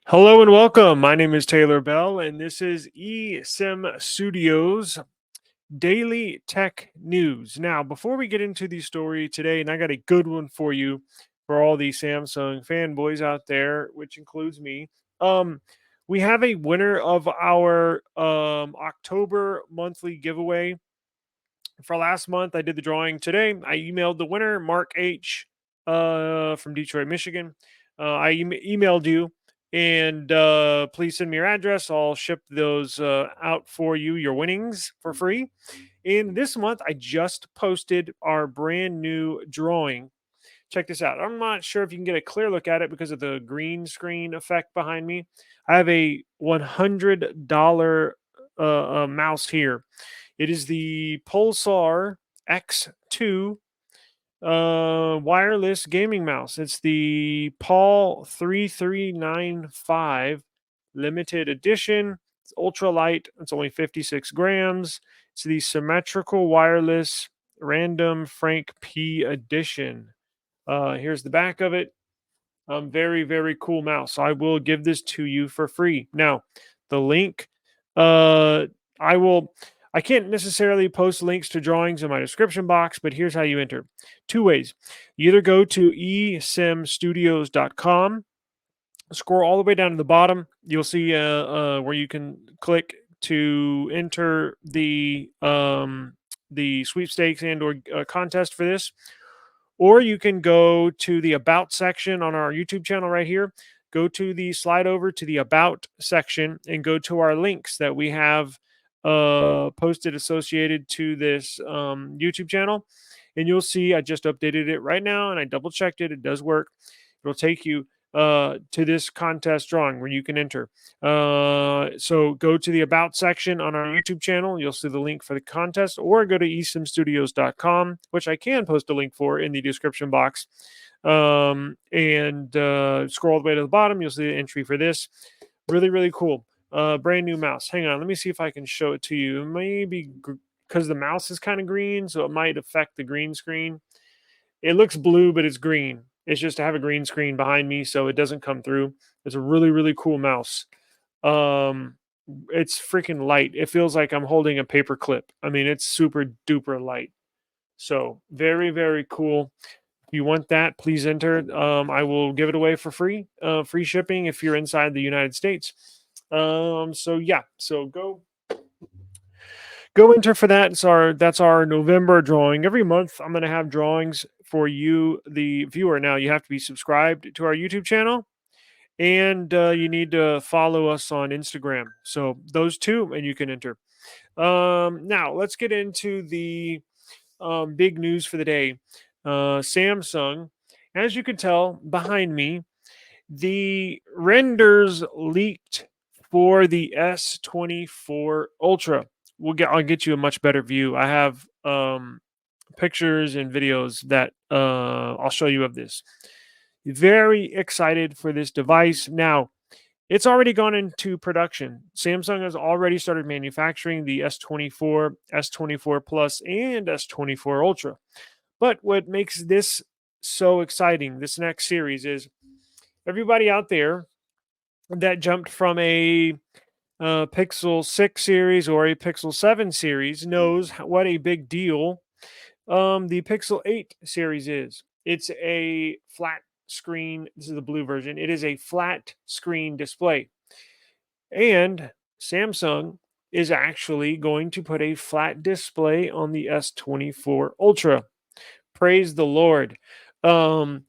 Hello and welcome. My name is Taylor Bell, and this is eSIM Studios Daily Tech News. Now, before we get into the story today, and I got a good one for you for all the Samsung fanboys out there, which includes me. Um, we have a winner of our October monthly giveaway. For last month, I did the drawing today. I emailed the winner, Mark H. From Detroit, Michigan. I emailed you, and please send me your address. I'll ship those out for you, your winnings for free. And this month, I just posted our brand new drawing. Check this out. I'm not sure if you can get a clear look at it because of the green screen effect behind me. I have a $100 mouse here. It is the Pulsar X2 wireless gaming mouse. It's the Paul 3395 limited edition. It's ultra light. It's only 56 grams. It's the symmetrical wireless random Frank P edition. Here's the back of it. Very, very cool mouse. I will give this to you for free. Now, the link, uh, I will. I can't necessarily post links to drawings in my description box, but here's how you enter. Two ways. You either go to esimstudios.com, scroll all the way down to the bottom. You'll see where you can click to enter the sweepstakes and or contest for this. Or you can go to the About section on our YouTube channel right here. Go to the slide over to the About section and go to our links that we have posted associated to this YouTube channel. And you'll see I just updated it right now and I double checked it. It does work. It'll take you to this contest drawing where you can enter. So go to the About section on our YouTube channel. You'll see the link for the contest, or go to esimstudios.com, which I can post a link for in the description box. And scroll all the way to the bottom. You'll see the entry for this. Really, really cool. Brand new mouse. Hang on. Let me see if I can show it to you. Maybe because the mouse is kind of green, so it might affect the green screen. It looks blue, but it's green. It's just to have a green screen behind me, so it doesn't come through. It's a really, really cool mouse. Um, it's freaking light. It feels like I'm holding a paper clip. I mean, it's super duper light. So very, very cool. If you want that, please enter. I will give it away for free. Free shipping if you're inside the United States. So yeah, so go enter for that. That's our November drawing. Every month I'm going to have drawings for you, the viewer. Now you have to be subscribed to our YouTube channel, and you need to follow us on Instagram. So those two, and you can enter. Now let's get into the big news for the day. Samsung, as you can tell behind me, the renders leaked for the S24 Ultra. I'll get you a much better view. I have pictures and videos that I'll show you of this. Very excited for this device. Now, it's already gone into production. Samsung has already started manufacturing the S24, S24 Plus, and S24 Ultra. But what makes this so exciting, this next series, is everybody out there that jumped from a Pixel 6 series or a Pixel 7 series knows what a big deal the Pixel 8 series is. It's a flat screen. This is the blue version. It is a flat screen display. And Samsung is actually going to put a flat display on the S24 Ultra. Praise the Lord. Um,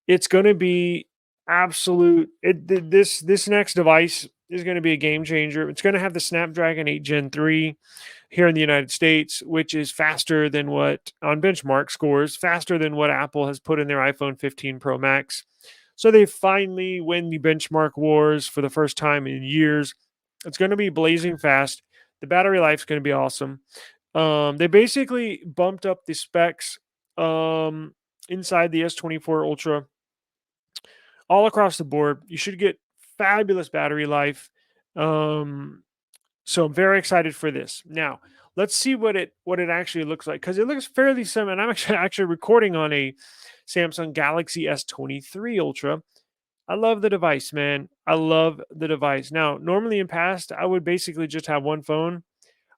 it's going to be absolute. This next device is going to be a game changer. It's going to have the Snapdragon 8 Gen 3 here in the United States, which is faster than what on benchmark scores, faster than what Apple has put in their iPhone 15 Pro Max. So they finally win the benchmark wars for the first time in years. It's going to be blazing fast. The battery life is going to be awesome. They basically bumped up the specs inside the S24 Ultra all across the board. You should get fabulous battery life. So I'm very excited for this. Now, let's see what it actually looks like, because it looks fairly similar. And I'm actually recording on a Samsung Galaxy S23 Ultra. I love the device, man. I love the device. Now, normally in past, I would basically just have one phone.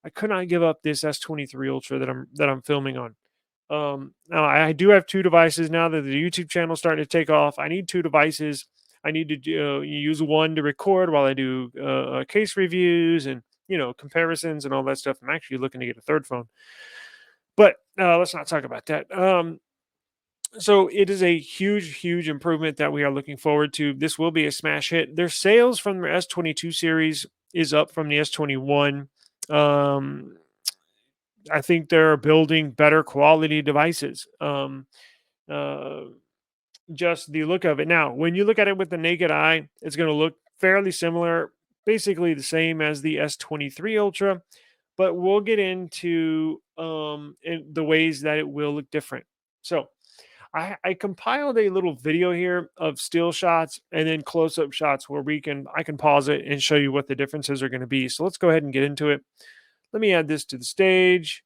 I could not give up this S23 Ultra that I'm filming on. Now I do have two devices now that the YouTube channel is starting to take off. I need two devices. I need to use one to record while I do case reviews and comparisons and all that stuff. I'm actually looking to get a third phone, but let's not talk about that. So it is a huge, huge improvement that we are looking forward to. This will be a smash hit. Their sales from the S22 series is up from the S21. Um, I think they're building better quality devices. Uh, just the look of it. Now, when you look at it with the naked eye, it's going to look fairly similar, basically the same as the S23 Ultra, but we'll get into the ways that it will look different. So, I compiled a little video here of still shots and then close-up shots where I can pause it and show you what the differences are going to be. So let's go ahead and get into it. Let me add this to the stage,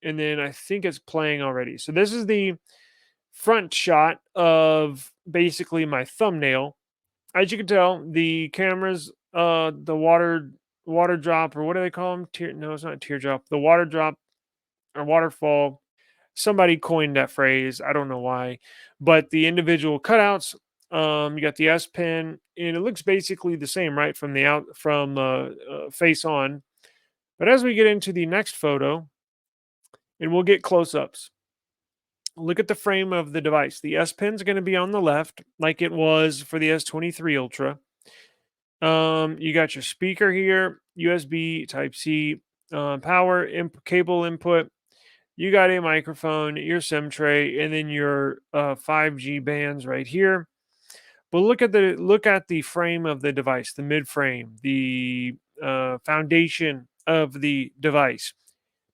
and then I think it's playing already. So this is the front shot of basically my thumbnail. As you can tell, the cameras, the water drop, or what do they call them? No, it's not teardrop. The water drop or waterfall. Somebody coined that phrase. I don't know why, but the individual cutouts. You got the S Pen, and it looks basically the same, right, from the out from face on. But as we get into the next photo, and we'll get close-ups. Look at the frame of the device. The S Pen's going to be on the left, like it was for the S23 Ultra. You got your speaker here, USB Type C, power cable input. You got a microphone, your SIM tray, and then your 5G bands right here. But look at the frame of the device, the mid frame, the foundation of the device.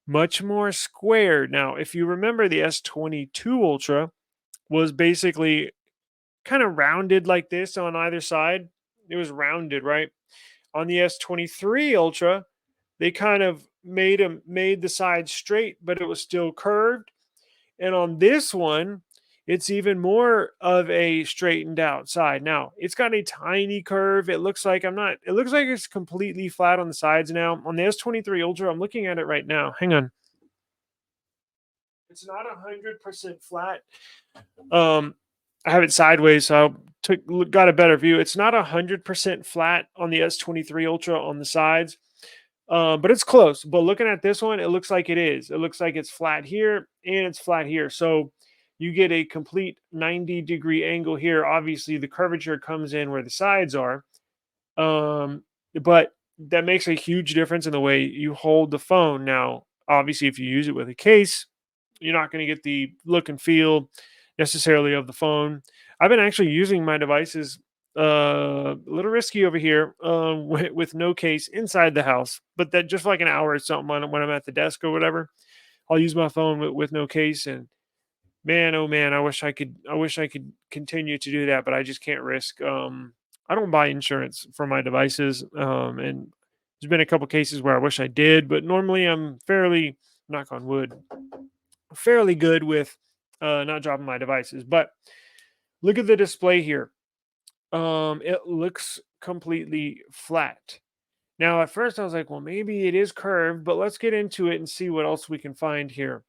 Much more squared. Now, if you remember, the S22 Ultra was basically kind of rounded like this on either side. It was rounded, right? On the S23 Ultra, they kind of made the side straight, but it was still curved. And on this one, it's even more of a straightened out side. Now, it's got a tiny curve. It looks like it's completely flat on the sides now. On the S23 Ultra, I'm looking at it right now. Hang on. It's not 100% flat. Um, I have it sideways, so got a better view. It's not 100% flat on the S23 Ultra on the sides, but it's close. But looking at this one, it looks like it is. It looks like it's flat here and it's flat here. So you get a complete 90-degree angle here. Obviously, the curvature comes in where the sides are, but that makes a huge difference in the way you hold the phone. Now, obviously, if you use it with a case, you're not going to get the look and feel necessarily of the phone. I've been actually using my devices a little risky over here with no case inside the house, but that just for like an hour or something when I'm at the desk or whatever, I'll use my phone with no case. And man, oh man, I wish I could continue to do that, but I just can't risk. I don't buy insurance for my devices, and there's been a couple cases where I wish I did, but normally I'm fairly, knock on wood, fairly good with not dropping my devices. But look at the display here. It looks completely flat. Now, at first I was like, well, maybe it is curved, but let's get into it and see what else we can find here.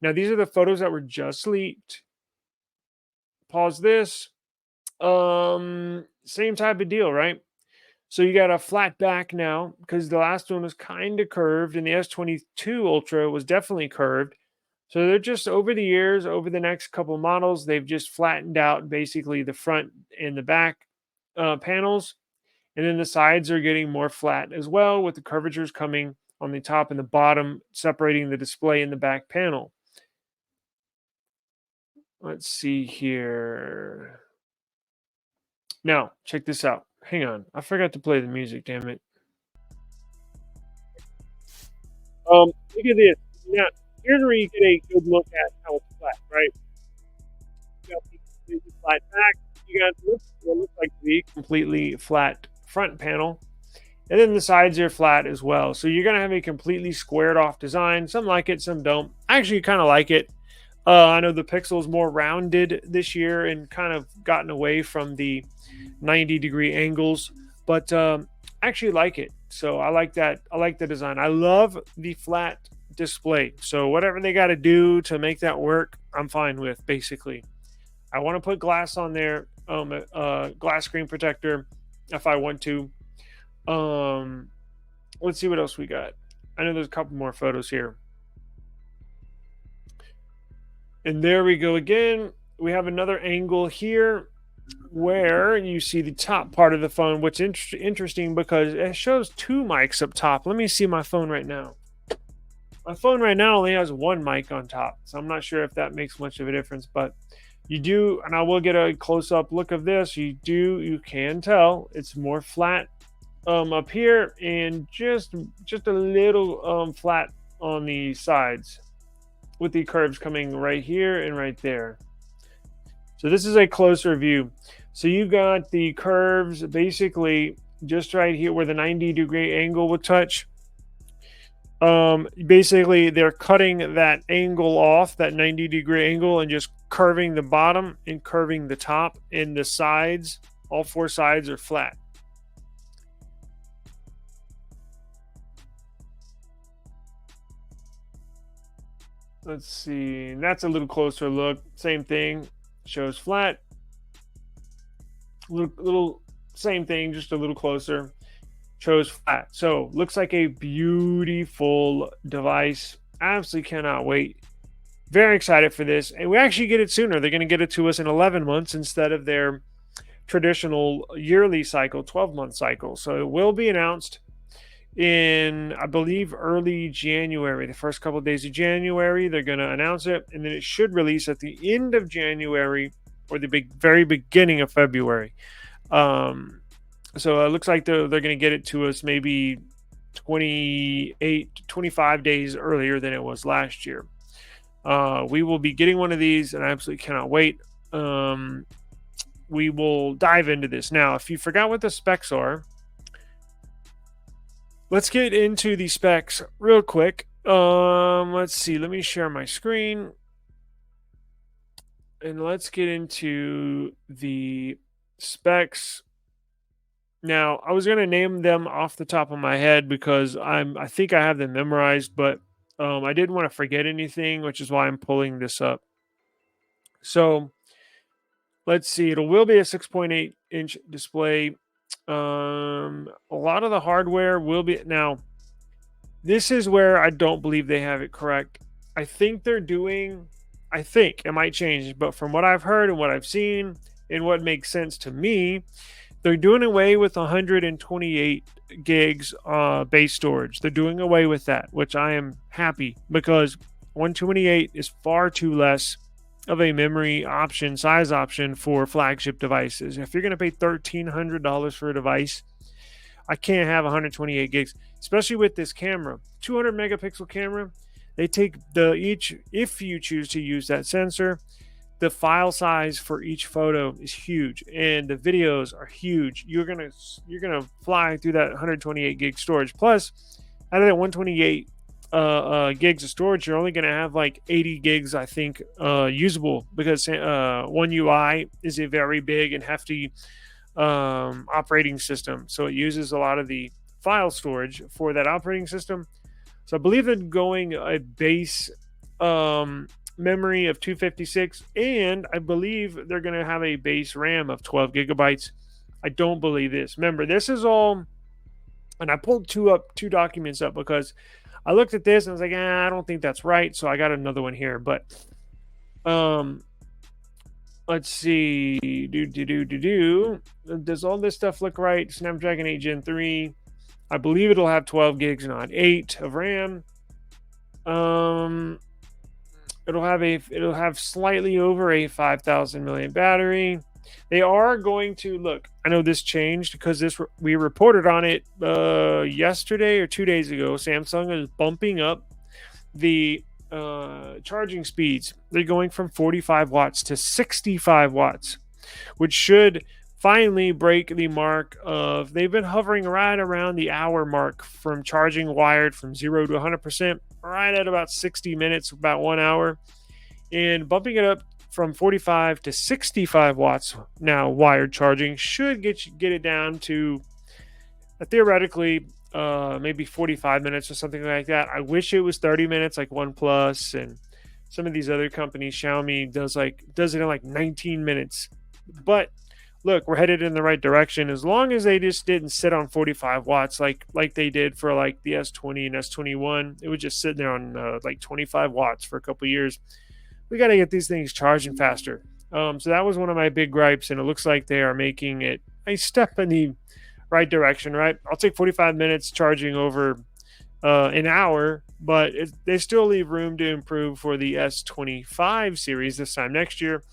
Now, these are the photos that were just leaked. Pause this. Same type of deal, right? So you got a flat back now because the last one was kind of curved, and the S22 Ultra was definitely curved. So they're just over the years, over the next couple models, they've just flattened out basically the front and the back panels. And then the sides are getting more flat as well, with the curvatures coming on the top and the bottom, separating the display and the back panel. Let's see here. Now, check this out. Hang on. I forgot to play the music, damn it. Look at this. Now, here's where you get a good look at how it's flat, right? You got the flat back. You got what looks like the completely flat front panel. And then the sides are flat as well. So you're going to have a completely squared off design. Some like it, some don't. I actually kind of like it. I know the Pixel's more rounded this year and kind of gotten away from the 90-degree angles, but I actually like it. So I like that. I like the design. I love the flat display. So whatever they got to do to make that work, I'm fine with. Basically, I want to put glass on there, glass screen protector, if I want to. Um, let's see what else we got. I know there's a couple more photos here. And there we go again. We have another angle here where you see the top part of the phone, which is interesting because it shows two mics up top. Let me see my phone right now. My phone right now only has one mic on top, so I'm not sure if that makes much of a difference, but you do, and I will get a close-up look of this. You can tell it's more flat up here and just a little flat on the sides, with the curves coming right here and right there. So this is a closer view. So you got the curves basically just right here where the 90-degree angle would touch. Basically they're cutting that angle off, that 90-degree angle, and just curving the bottom and curving the top, and the sides, all four sides are flat. Let's see, that's a little closer look. Same thing, shows flat. Little same thing, just a little closer. Shows flat. So looks like a beautiful device. Absolutely cannot wait. Very excited for this, and we actually get it sooner. They're going to get it to us in 11 months instead of their traditional yearly cycle, 12-month cycle. So it will be announced in, I believe, early January. The first couple of days of January, they're going to announce it, and then it should release at the end of January or the very beginning of February. So it looks like they're going to get it to us maybe 25 days earlier than it was last year. We will be getting one of these, and I absolutely cannot wait. We will dive into this. Now, if you forgot what the specs are, let's get into the specs real quick. Let's see. Let me share my screen. And let's get into the specs. Now, I was going to name them off the top of my head because I think I have them memorized, but I didn't want to forget anything, which is why I'm pulling this up. So let's see. It will be a 6.8-inch display. A lot of the hardware will be... Now, this is where I don't believe they have it correct. I think it might change, but from what I've heard and what I've seen and what makes sense to me, they're doing away with 128 gigs base storage. They're doing away with that, which I am happy, because 128 is far too less of a memory option, size option for flagship devices. If you're going to pay $1,300 for a device, I can't have 128 gigs, especially with this camera. 200 megapixel camera. They take if you choose to use that sensor, the file size for each photo is huge, and the videos are huge. You're gonna fly through that 128 gig storage. Plus, out of that 128 gigs of storage, you're only gonna have like 80 gigs, I think, usable, because One UI is a very big and hefty operating system, so it uses a lot of the file storage for that operating system. So I believe they're going a base memory of 256, and I believe they're going to have a base RAM of 12 gigabytes. I don't believe this. Remember, this is all, and I pulled two documents up because I looked at this and I was like, I don't think that's right. So I got another one here, but let's see. Does all this stuff look right? Snapdragon 8 Gen 3. I believe it'll have 12 gigs, not 8 of RAM. It'll have slightly over a 5,000 milliamp battery. They are going to look. I know this changed because we reported on it yesterday or 2 days ago. Samsung is bumping up the charging speeds. They're going from 45 watts to 65 watts, which should finally break the mark of, they've been hovering right around the hour mark from charging wired from 0 to 100%, right at about 60 minutes, about 1 hour, and bumping it up from 45 to 65 watts now. Wired charging should get it down to theoretically maybe 45 minutes or something like that. I wish it was 30 minutes like OnePlus and some of these other companies. Xiaomi does it in like 19 minutes. But look, we're headed in the right direction as long as they just didn't sit on 45 watts like they did for like the S20 and S21. It was just sitting there on like 25 watts for a couple years. We got to get these things charging faster. So that was one of my big gripes, and it looks like they are making it a step in the right direction. Right, I'll take 45 minutes charging over an hour, but they still leave room to improve for the S25 series this time next year.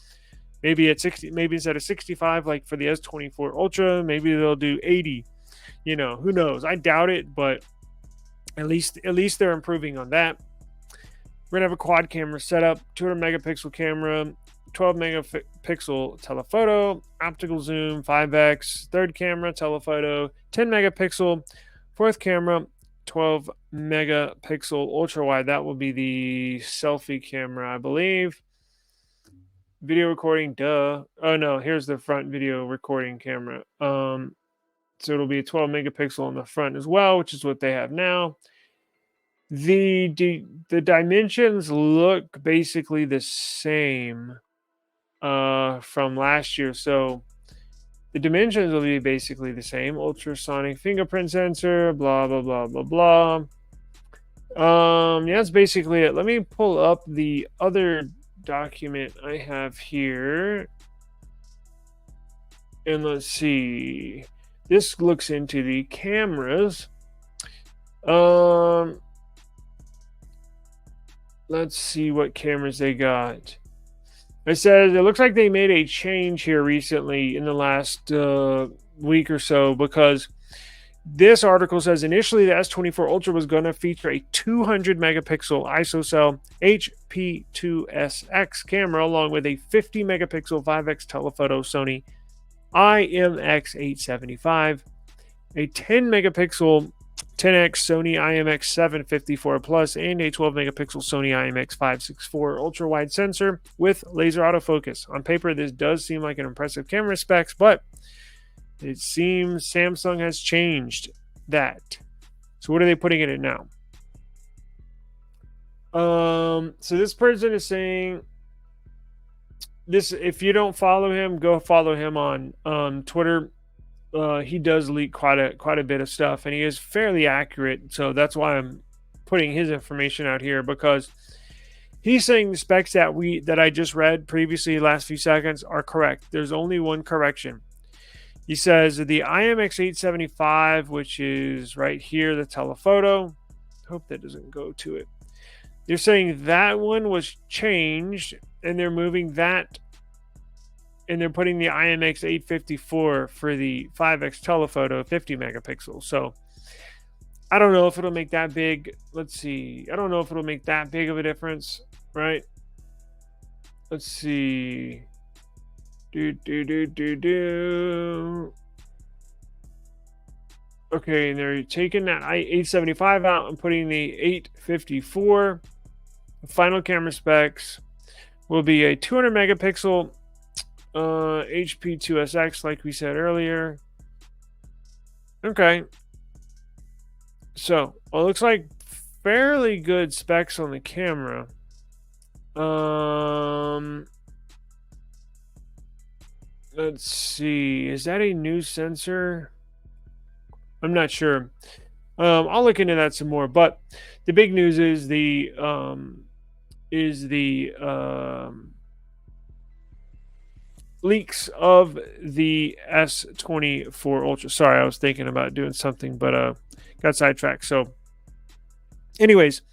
Maybe at 60, maybe instead of 65, like for the S24 Ultra, maybe they'll do 80. Who knows? I doubt it, but at least they're improving on that. We're gonna have a quad camera setup, 200 megapixel camera, 12 megapixel telephoto, optical zoom, 5x, third camera, telephoto, 10 megapixel, fourth camera, 12 megapixel ultra wide. That will be the selfie camera, I believe. Video recording, duh. Oh no, here's the front video recording camera. So it'll be a 12 megapixel on the front as well, which is what they have now. The dimensions look basically the same from last year. So the dimensions will be basically the same. Ultrasonic fingerprint sensor, blah blah blah blah blah. Yeah, that's basically it. Let me pull up the other document I have here. And let's see. This looks into the cameras. Let's see what cameras they got. It says it looks like they made a change here recently in the last week or so, because this article says initially the S24 Ultra was going to feature a 200 megapixel ISOCELL HP2SX camera along with a 50 megapixel 5x telephoto Sony IMX875, a 10 megapixel 10x Sony IMX754 Plus, and a 12 megapixel Sony IMX564 ultra wide sensor with laser autofocus. On paper, this does seem like an impressive camera specs, but it seems Samsung has changed that. So what are they putting in it now? So this person is saying this. If you don't follow him, go follow him on Twitter. He does leak quite a bit of stuff, and he is fairly accurate. So that's why I'm putting his information out here, because he's saying the specs that I just read previously, last few seconds, are correct. There's only one correction. He says the IMX875, which is right here, the telephoto. Hope that doesn't go to it. They're saying that one was changed, and they're moving that, and they're putting the IMX854 for the 5x telephoto, 50 megapixels. So I don't know if it'll make that big. Let's see. I don't know if it'll make that big of a difference, right? Let's see. Okay, and they're taking that i875 out and putting the 854. The final camera specs will be a 200 megapixel HP2SX, like we said earlier. Okay. So, well, it looks like fairly good specs on the camera. Let's see. Is that a new sensor? I'm not sure. I'll look into that some more. But the big news is the leaks of the S24 Ultra. Sorry, I was thinking about doing something, but got sidetracked. So, anyways,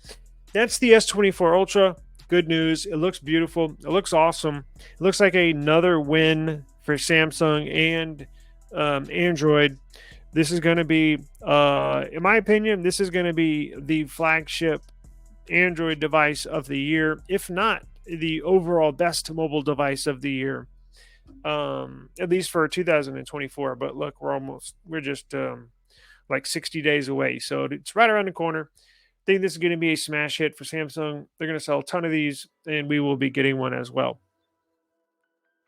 that's the S24 Ultra. Good news. It looks beautiful. It looks awesome. It looks like another win for Samsung and Android. This is going to be, in my opinion, this is going to be the flagship Android device of the year, if not the overall best mobile device of the year, at least for 2024. But look, we're just like 60 days away. So it's right around the corner. I think this is going to be a smash hit for Samsung. They're going to sell a ton of these, and we will be getting one as well.